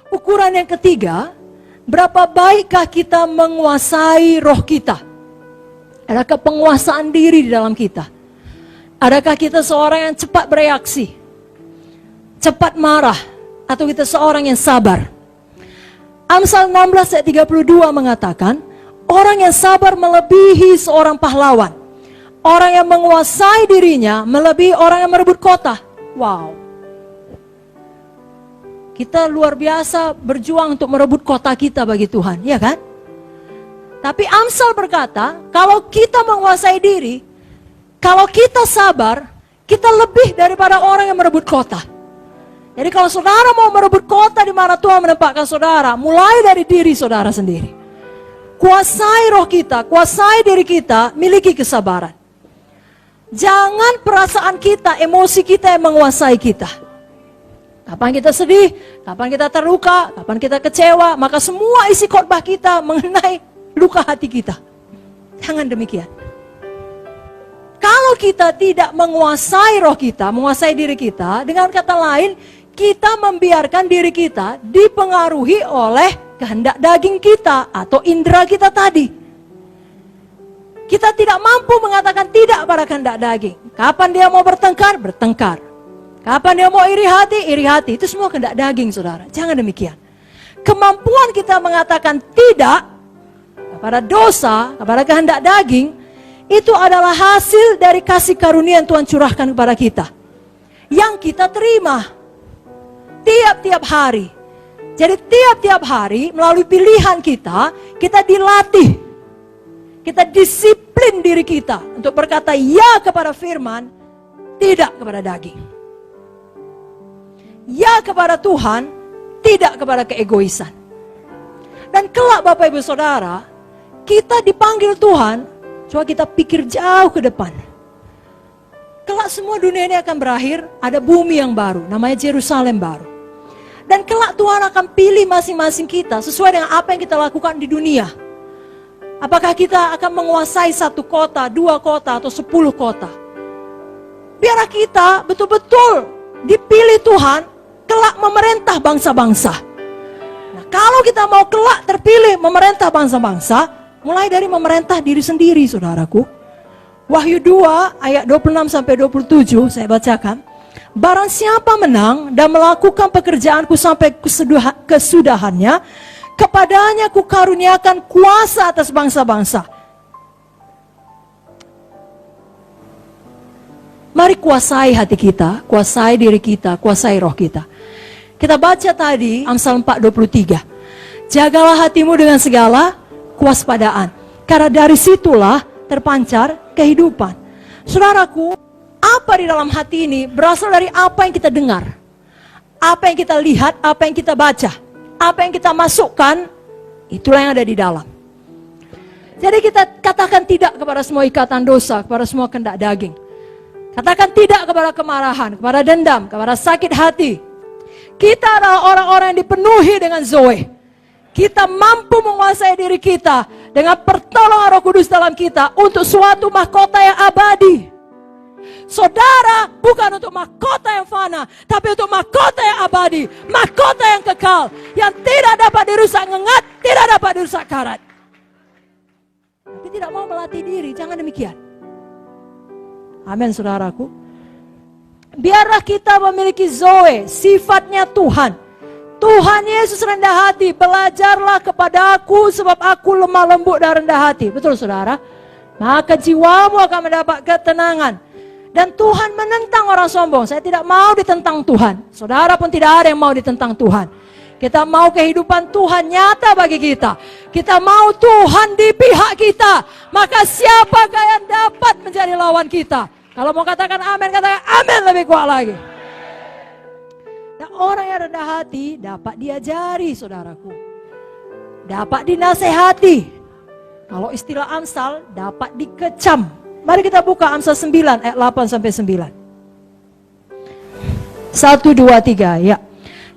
Ukuran yang ketiga, berapa baikkah kita menguasai roh kita? Adakah penguasaan diri di dalam kita? Adakah kita seorang yang cepat bereaksi, cepat marah, atau kita seorang yang sabar? Amsal 16 ayat 32 mengatakan, orang yang sabar melebihi seorang pahlawan. Orang yang menguasai dirinya melebihi orang yang merebut kota. Wow. Kita luar biasa berjuang untuk merebut kota kita bagi Tuhan, ya kan? Tapi Amsal berkata, kalau kita menguasai diri, kalau kita sabar, kita lebih daripada orang yang merebut kota. Jadi kalau saudara mau merebut kota di mana Tuhan menempatkan saudara, mulai dari diri saudara sendiri. Kuasai roh kita, kuasai diri kita, miliki kesabaran. Jangan perasaan kita, emosi kita yang menguasai kita. Kapan kita sedih, kapan kita terluka, kapan kita kecewa, maka semua isi khotbah kita mengenai luka hati kita. Jangan demikian. Kalau kita tidak menguasai roh kita, menguasai diri kita, dengan kata lain, kita membiarkan diri kita dipengaruhi oleh kehendak daging kita atau indera kita tadi. Kita tidak mampu mengatakan tidak pada kehendak daging. Kapan dia mau bertengkar, bertengkar. Kapan dia mau iri hati, itu semua kehendak daging, saudara. Jangan demikian. Kemampuan kita mengatakan tidak kepada dosa, kepada kehendak daging, itu adalah hasil dari kasih karunia yang Tuhan curahkan kepada kita. Yang kita terima tiap-tiap hari. Jadi tiap-tiap hari melalui pilihan kita, kita dilatih. Kita disiplin diri kita untuk berkata ya kepada firman, tidak kepada daging. Ya kepada Tuhan, tidak kepada keegoisan. Dan kelak Bapak Ibu Saudara, kita dipanggil Tuhan, coba kita pikir jauh ke depan. Kelak semua dunia ini akan berakhir, ada bumi yang baru, namanya Yerusalem baru. Dan kelak Tuhan akan pilih masing-masing kita sesuai dengan apa yang kita lakukan di dunia. Apakah kita akan menguasai 1 kota, 2 kota, atau 10 kota? Biarlah kita betul-betul dipilih Tuhan kelak memerintah bangsa-bangsa. Nah, kalau kita mau kelak terpilih memerintah bangsa-bangsa, mulai dari memerintah diri sendiri, saudaraku. Wahyu 2 ayat 26-27 saya bacakan. Barang siapa menang dan melakukan pekerjaanku sampai kesudahannya, kepadanya kukaruniakan kuasa atas bangsa-bangsa. Mari kuasai hati kita, kuasai diri kita, kuasai roh kita. Kita baca tadi Amsal 4:23. Jagalah hatimu dengan segala kewaspadaan, karena dari situlah terpancar kehidupan. Saudaraku, apa di dalam hati ini berasal dari apa yang kita dengar, apa yang kita lihat, apa yang kita baca, apa yang kita masukkan, itulah yang ada di dalam. Jadi kita katakan tidak kepada semua ikatan dosa, kepada semua kehendak daging. Katakan tidak kepada kemarahan, kepada dendam, kepada sakit hati. Kita adalah orang-orang yang dipenuhi dengan Zoe. Kita mampu menguasai diri kita dengan pertolongan Roh Kudus dalam kita untuk suatu mahkota yang abadi. Saudara bukan untuk mahkota yang fana, tapi untuk mahkota yang abadi, mahkota yang kekal, yang tidak dapat dirusak ngengat, tidak dapat dirusak karat. Tapi tidak mau melatih diri, jangan demikian. Amin, saudaraku. Biarlah kita memiliki Zoe, sifatnya Tuhan. Tuhan Yesus rendah hati, belajarlah kepada aku sebab aku lemah lembut dan rendah hati. Betul, saudara? Maka jiwamu akan mendapat ketenangan. Dan Tuhan menentang orang sombong. Saya tidak mau ditentang Tuhan. Saudara pun tidak ada yang mau ditentang Tuhan. Kita mau kehidupan Tuhan nyata bagi kita. Kita mau Tuhan di pihak kita. Maka siapakah yang dapat menjadi lawan kita? Kalau mau katakan amin, katakan amin lebih kuat lagi. Nah, orang yang rendah hati dapat diajari, saudaraku. Dapat dinasehati. Kalau istilah Amsal, dapat dikecam. Mari kita buka Amsal 9 ayat 8-9. 1, 2, 3, ya.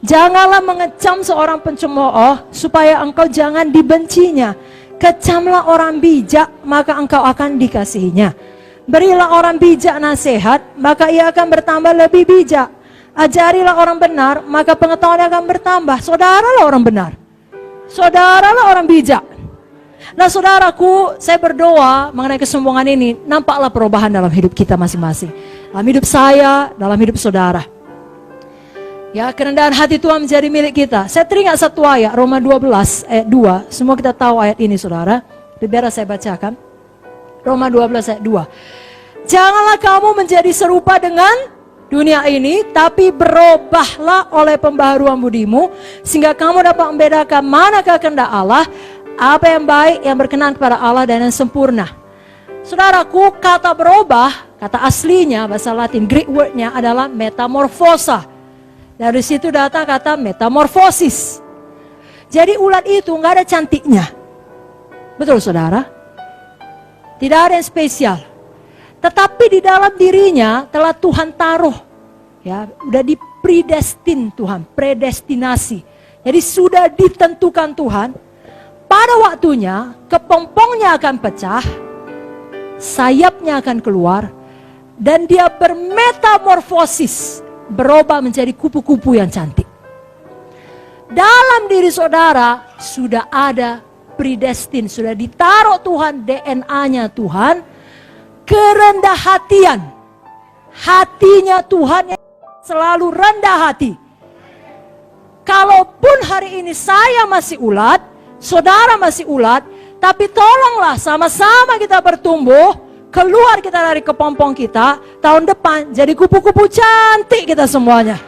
Janganlah mengecam seorang pencemooh supaya engkau jangan dibencinya. Kecamlah orang bijak, maka engkau akan dikasihinya. Berilah orang bijak nasihat, maka ia akan bertambah lebih bijak. Ajarilah orang benar, maka pengetahuan akan bertambah. Saudaralah orang benar. Saudaralah orang bijak. Nah saudaraku, saya berdoa mengenai kesombongan ini, nampaklah perubahan dalam hidup kita masing-masing. Dalam hidup saya, dalam hidup saudara. Ya, kerendahan hati Tuhan menjadi milik kita. Saya teringat satu ayat, Roma 12 ayat 2. Semua kita tahu ayat ini saudara. Biar saya bacakan. Roma 12 ayat 2. Janganlah kamu menjadi serupa dengan dunia ini, tapi berubahlah oleh pembaharuan budimu, sehingga kamu dapat membedakan manakah kehendak Allah, apa yang baik, yang berkenan kepada Allah, dan yang sempurna. Saudaraku, kata berubah, kata aslinya, bahasa Latin, Greek wordnya adalah metamorfosa. Dari situ datang kata metamorfosis. Jadi ulat itu nggak ada cantiknya. Betul saudara? Tidak ada yang spesial. Tetapi di dalam dirinya telah Tuhan taruh. Ya, udah dipredestin Tuhan, predestinasi. Jadi sudah ditentukan Tuhan. Pada waktunya, kepompongnya akan pecah, sayapnya akan keluar, dan dia bermetamorfosis, berubah menjadi kupu-kupu yang cantik. Dalam diri saudara sudah ada predestin, sudah ditaruh Tuhan, DNA-nya Tuhan, kerendah hatian. Hatinya Tuhan yang selalu rendah hati. Kalaupun hari ini saya masih ulat, saudara masih ulat, tapi tolonglah sama-sama kita bertumbuh, keluar kita dari kepompong kita, tahun depan jadi kupu-kupu cantik kita semuanya.